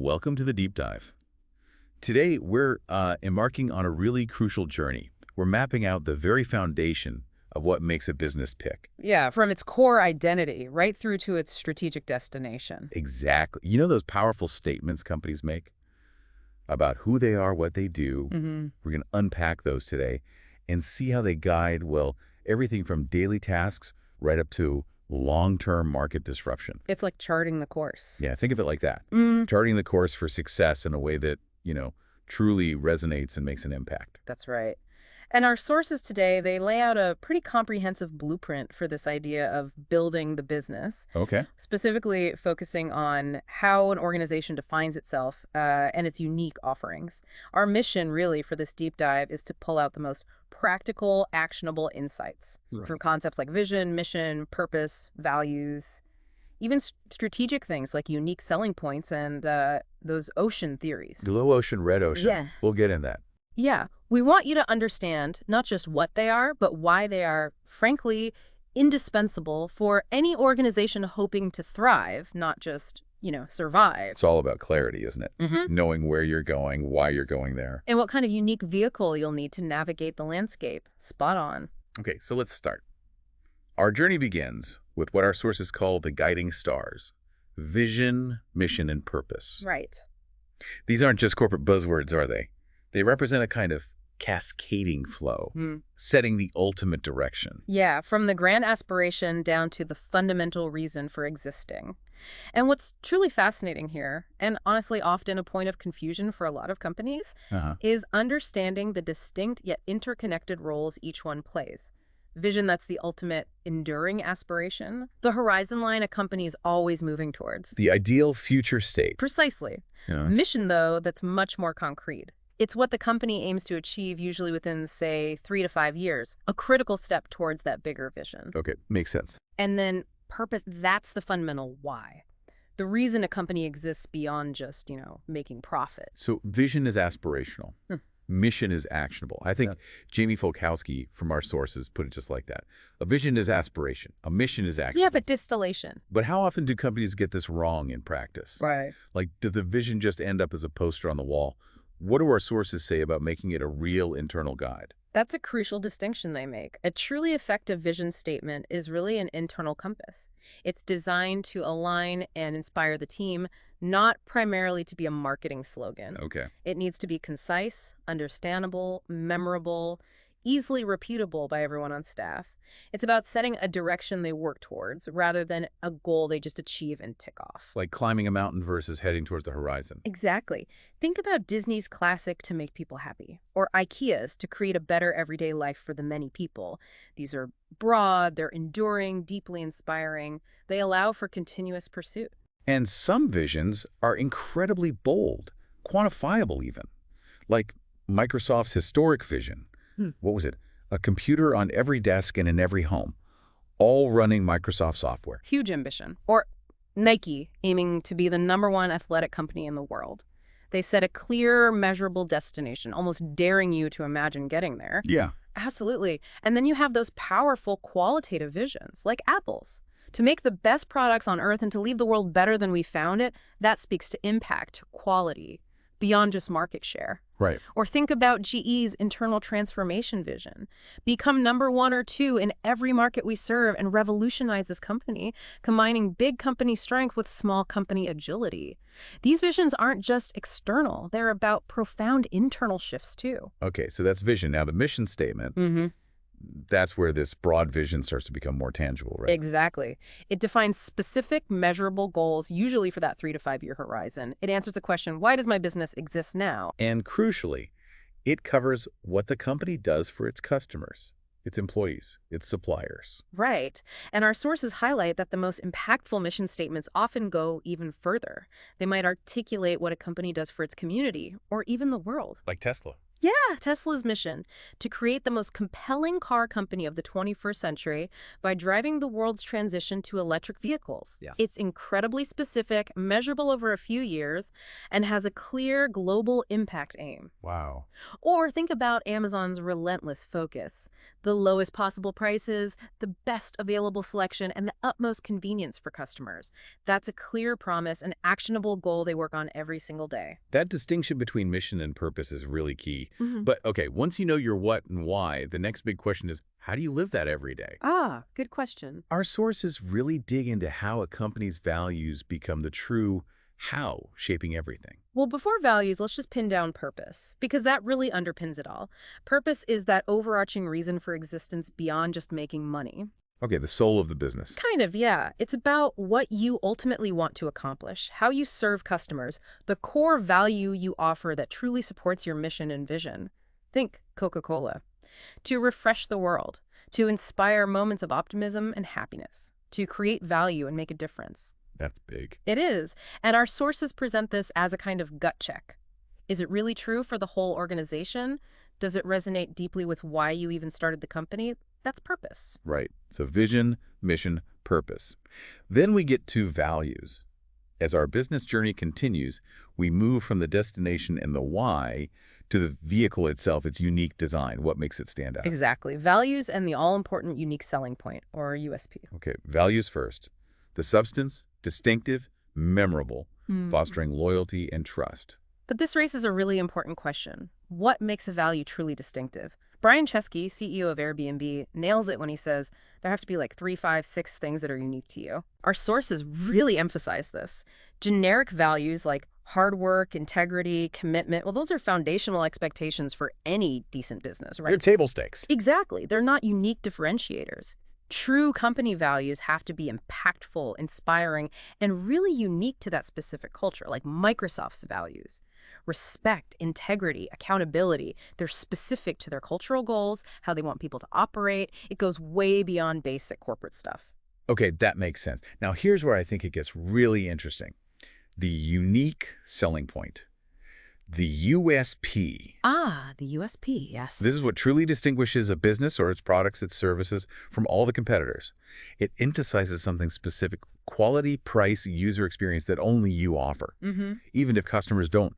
Welcome to the deep dive. Today, we're embarking on a really crucial journey. We're mapping out the very foundation of what makes a business tick. Yeah, from its core identity right through to its strategic destination. Exactly. You know those powerful statements companies make about who they are, what they do? We're going to unpack those today and see how they guide, well, everything from daily tasks right up to long-term market disruption. It's like charting the course. Yeah, think of it like that. Charting the course for success in a way that, truly resonates and makes an impact. That's right. And our sources today, they lay out a pretty comprehensive blueprint for this idea of building the business, Okay. specifically focusing on how an organization defines itself and its unique offerings. Our mission, really, for this deep dive is to pull out the most practical, actionable insights from concepts like vision, mission, purpose, values, even strategic things like unique selling points and those ocean theories. Blue ocean, red ocean. Yeah. We'll get in that. Yeah, we want you to understand not just what they are, but why they are, frankly, indispensable for any organization hoping to thrive, not just, survive. It's all about clarity, isn't it? Knowing where you're going, why you're going there. And what kind of unique vehicle you'll need to navigate the landscape. Spot on. Okay, so let's start. Our journey begins with what our sources call the guiding stars: vision, mission, and purpose. Right. These aren't just corporate buzzwords, are they? They represent a kind of cascading flow, setting the ultimate direction. Yeah, from the grand aspiration down to the fundamental reason for existing. And what's truly fascinating here, and honestly often a point of confusion for a lot of companies, is understanding the distinct yet interconnected roles each one plays. Vision, that's the ultimate enduring aspiration. The horizon line a company is always moving towards. The ideal future state. Precisely. Mission, though, that's much more concrete. It's what the company aims to achieve usually within, say, 3 to 5 years, a critical step towards that bigger vision. Okay, makes sense. And then purpose, that's the fundamental why. The reason a company exists beyond just, making profit. So vision is aspirational. Mission is actionable. I think Jamie Folkowski from our sources put it just like that. A vision is aspiration. A mission is actionable. Yeah, but distillation. But how often do companies get this wrong in practice? Right. Like, does the vision just end up as a poster on the wall? What do our sources say about making it a real internal guide? That's a crucial distinction they make. A truly effective vision statement is really an internal compass. It's designed to align and inspire the team, not primarily to be a marketing slogan. Okay. It needs to be concise, understandable, memorable, easily repeatable by everyone on staff. It's about setting a direction they work towards rather than a goal they just achieve and tick off. Like climbing a mountain versus heading towards the horizon. Exactly. Think about Disney's classic To Make People Happy, or IKEA's To Create a Better Everyday Life for the Many People. These are broad, they're enduring, deeply inspiring. They allow for continuous pursuit. And some visions are incredibly bold, quantifiable even. Like Microsoft's historic vision. What was it? A computer on every desk and in every home, all running Microsoft software. Huge ambition. Or Nike, aiming to be the #1 athletic company in the world. They set a clear, measurable destination, almost daring you to imagine getting there. Yeah. Absolutely. And then you have those powerful qualitative visions, like Apple's. To make the best products on Earth and to leave the world better than we found it, that speaks to impact, to quality, beyond just market share. Right. Or think about GE's internal transformation vision. Become #1 or 2 in every market we serve and revolutionize this company, combining big company strength with small company agility. These visions aren't just external. They're about profound internal shifts, too. Okay, so that's vision. Now, the mission statement, that's where this broad vision starts to become more tangible, right? Exactly. It defines specific, measurable goals, usually for that 3 to 5 year horizon. It answers the question, why does my business exist now? And crucially, it covers what the company does for its customers, its employees, its suppliers. Right. And our sources highlight that the most impactful mission statements often go even further. They might articulate what a company does for its community or even the world. Like Tesla. Yeah, Tesla's mission to create the most compelling car company of the 21st century by driving the world's transition to electric vehicles. Yeah. It's incredibly specific, measurable over a few years, and has a clear global impact aim. Wow. Or think about Amazon's relentless focus. The lowest possible prices, the best available selection, and the utmost convenience for customers. That's a clear promise, an actionable goal they work on every single day. That distinction between mission and purpose is really key. Mhm. But okay, once you know your what and why, the next big question is, how do you live that every day? Ah, good question. Our sources really dig into how a company's values become the true how shaping everything. Well, before values, let's just pin down purpose, because that really underpins it all. Purpose is that overarching reason for existence beyond just making money. Okay, the soul of the business. Kind of, yeah. It's about what you ultimately want to accomplish, how you serve customers, the core value you offer that truly supports your mission and vision. Think Coca-Cola. To refresh the world, to inspire moments of optimism and happiness, to create value and make a difference. That's big. It is, and our sources present this as a kind of gut check. Is it really true for the whole organization? Does it resonate deeply with why you even started the company? That's purpose. Right. So vision, mission, purpose. Then we get to values. As our business journey continues, we move from the destination and the why to the vehicle itself, its unique design, what makes it stand out. Exactly. Values and the all-important unique selling point, or USP. Okay, values first. The substance, distinctive, memorable, fostering loyalty and trust. But this raises a really important question. What makes a value truly distinctive? Brian Chesky, CEO of Airbnb, nails it when he says there have to be like 3, 5, 6 things that are unique to you. Our sources really emphasize this. Generic values like hard work, integrity, commitment, well, those are foundational expectations for any decent business, right? They're table stakes. Exactly. They're not unique differentiators. True company values have to be impactful, inspiring, and really unique to that specific culture, like Microsoft's values. Respect, integrity, accountability. They're specific to their cultural goals, how they want people to operate. It goes way beyond basic corporate stuff. Okay, that makes sense. Now here's where I think it gets really interesting. The unique selling point. The USP. Ah, the USP, yes. This is what truly distinguishes a business or its products, its services from all the competitors. It emphasizes something specific, quality, price, user experience that only you offer. Even if customers don't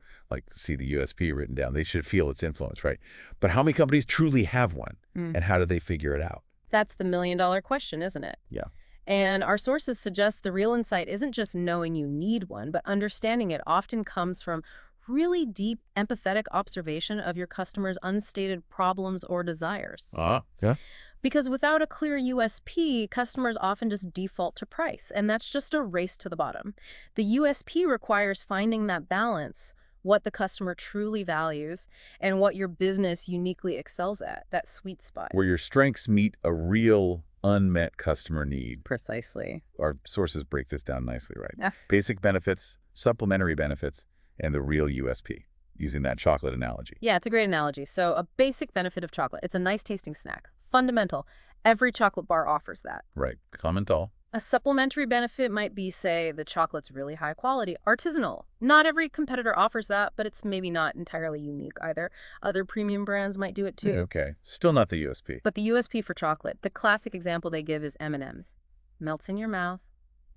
see the USP written down, they should feel its influence, right? But how many companies truly have one? And how do they figure it out? That's the million-dollar question, isn't it? Yeah. And our sources suggest the real insight isn't just knowing you need one, but understanding it often comes from really deep, empathetic observation of your customers' unstated problems or desires. Yeah. Because without a clear USP, customers often just default to price, and that's just a race to the bottom. The USP requires finding that balance, what the customer truly values, and what your business uniquely excels at, that sweet spot. Where your strengths meet a real unmet customer need. Precisely. Our sources break this down nicely, right? Yeah. Basic benefits, supplementary benefits, and the real USP, using that chocolate analogy. Yeah, it's a great analogy. So a basic benefit of chocolate, it's a nice tasting snack. Fundamental. Every chocolate bar offers that. Right. Comment all. A supplementary benefit might be, say, the chocolate's really high quality, artisanal. Not every competitor offers that, but it's maybe not entirely unique either. Other premium brands might do it too. Okay. Still not the USP. But the USP for chocolate, the classic example they give is M&M's. Melts in your mouth,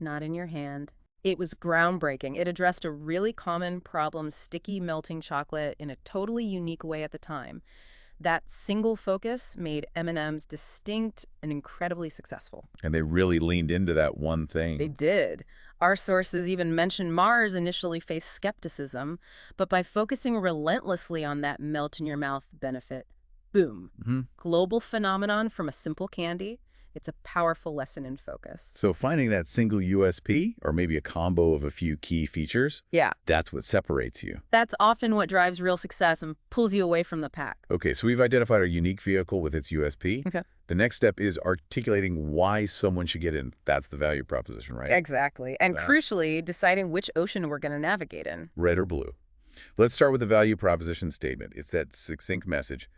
not in your hand. It was groundbreaking. It addressed a really common problem, sticky melting chocolate, in a totally unique way at the time. That single focus made M&M's distinct and incredibly successful. And they really leaned into that one thing. They did. Our sources even mention Mars initially faced skepticism, but by focusing relentlessly on that melt-in-your-mouth benefit, boom. Global phenomenon from a simple candy. It's a powerful lesson in focus. So finding that single USP, or maybe a combo of a few key features, Yeah. that's what separates you. That's often what drives real success and pulls you away from the pack. Okay, so we've identified our unique vehicle with its USP. Okay. The next step is articulating why someone should get in. That's the value proposition, right? Exactly. And Yeah. crucially, deciding which ocean we're going to navigate in. Red or blue. Let's start with the value proposition statement. It's that succinct message.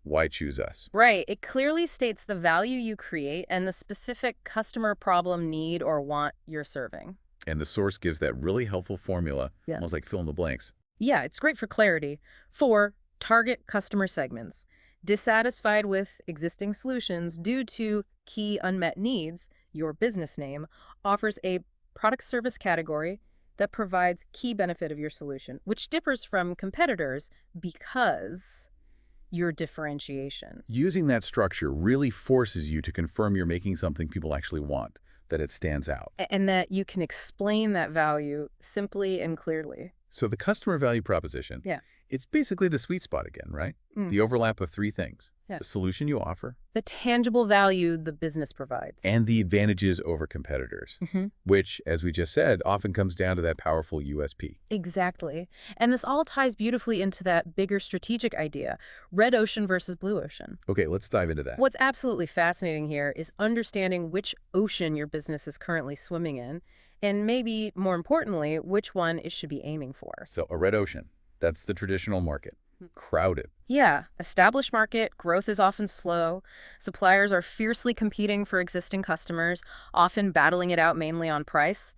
Why choose us? Right. It clearly states the value you create and the specific customer problem, need, or want you're serving. And the source gives that really helpful formula, Yeah. almost like fill in the blanks. Yeah, it's great for clarity. For Target customer segments. Dissatisfied with existing solutions due to key unmet needs, your business name offers a product service category that provides key benefit of your solution, which differs from competitors because your differentiation. Using that structure really forces you to confirm you're making something people actually want, that it stands out. And that you can explain that value simply and clearly. So the customer value proposition, Yeah. it's basically the sweet spot again, right? Mm. The overlap of three things. Yeah. The solution you offer, The tangible value the business provides. and the advantages over competitors, which, as we just said, often comes down to that powerful USP. Exactly. And this all ties beautifully into that bigger strategic idea, red ocean versus blue ocean. Okay, let's dive into that. What's absolutely fascinating here is understanding which ocean your business is currently swimming in, and maybe more importantly, which one it should be aiming for. So a red ocean, that's the traditional market. Crowded. Yeah, established market, growth is often slow. Suppliers are fiercely competing for existing customers, often battling it out mainly on price.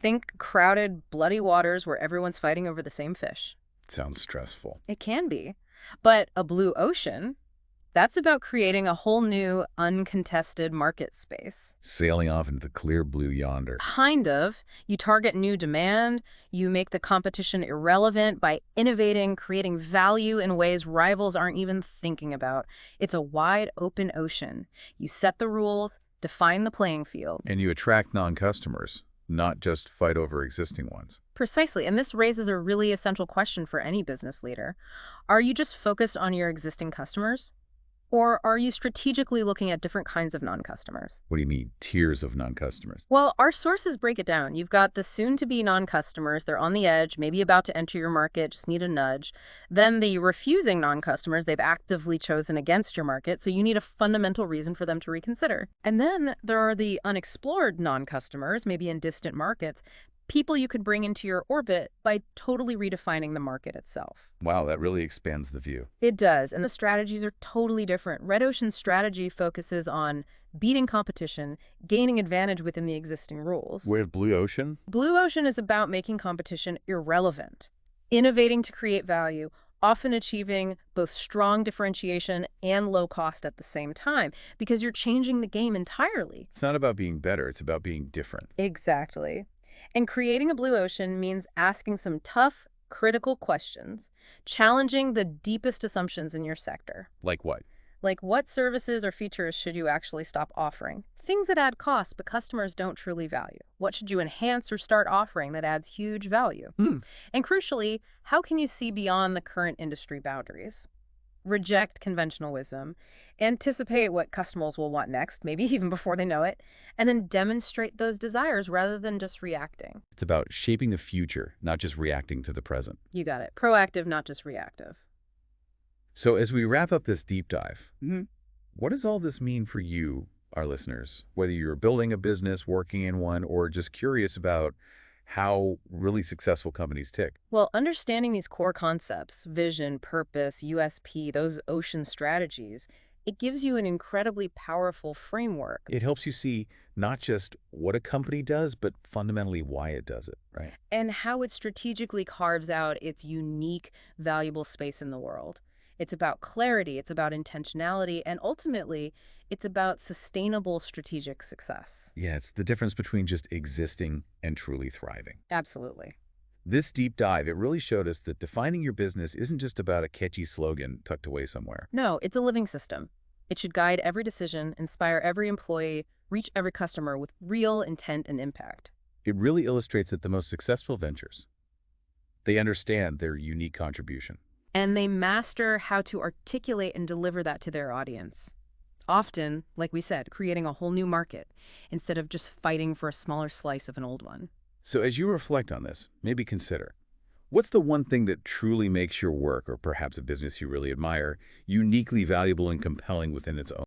Think crowded, bloody waters where everyone's fighting over the same fish. Sounds stressful. It can be. But a blue ocean, that's about creating a whole new, uncontested market space. Sailing off into the clear blue yonder. Kind of. You target new demand, you make the competition irrelevant by innovating, creating value in ways rivals aren't even thinking about. It's a wide open ocean. You set the rules, define the playing field. And you attract non-customers, not just fight over existing ones. Precisely, and this raises a really essential question for any business leader. Are you just focused on your existing customers? Or are you strategically looking at different kinds of non-customers? What do you mean, tiers of non-customers? Well, our sources break it down. You've got the soon-to-be non-customers. They're on the edge, maybe about to enter your market, just need a nudge. Then the refusing non-customers, they've actively chosen against your market, so you need a fundamental reason for them to reconsider. And then there are the unexplored non-customers, maybe in distant markets, people you could bring into your orbit by totally redefining the market itself. Wow, that really expands the view. It does, and the strategies are totally different. Red Ocean's strategy focuses on beating competition, gaining advantage within the existing rules. Whereas Blue Ocean? Blue Ocean is about making competition irrelevant, innovating to create value, often achieving both strong differentiation and low cost at the same time, because you're changing the game entirely. It's not about being better, it's about being different. Exactly. And creating a blue ocean means asking some tough, critical questions, challenging the deepest assumptions in your sector. Like what? Like what services or features should you actually stop offering? Things that add cost but customers don't truly value. What should you enhance or start offering that adds huge value? And crucially, how can you see beyond the current industry boundaries? Reject conventional wisdom, anticipate what customers will want next, maybe even before they know it, and then demonstrate those desires rather than just reacting. It's about shaping the future, not just reacting to the present. You got it. Proactive, not just reactive. So as we wrap up this deep dive, what does all this mean for you, our listeners? Whether you're building a business, working in one, or just curious about how really successful companies tick. Well, understanding these core concepts, vision, purpose, USP, those ocean strategies, it gives you an incredibly powerful framework. It helps you see not just what a company does, but fundamentally why it does it, right? And how it strategically carves out its unique, valuable space in the world. It's about clarity, it's about intentionality, and ultimately, it's about sustainable strategic success. Yeah, it's the difference between just existing and truly thriving. Absolutely. This deep dive, it really showed us that defining your business isn't just about a catchy slogan tucked away somewhere. No, it's a living system. It should guide every decision, inspire every employee, reach every customer with real intent and impact. It really illustrates that the most successful ventures, they understand their unique contribution. And they master how to articulate and deliver that to their audience. Often, like we said, creating a whole new market instead of just fighting for a smaller slice of an old one. So as you reflect on this, maybe consider, what's the one thing that truly makes your work, or perhaps a business you really admire, uniquely valuable and compelling within its own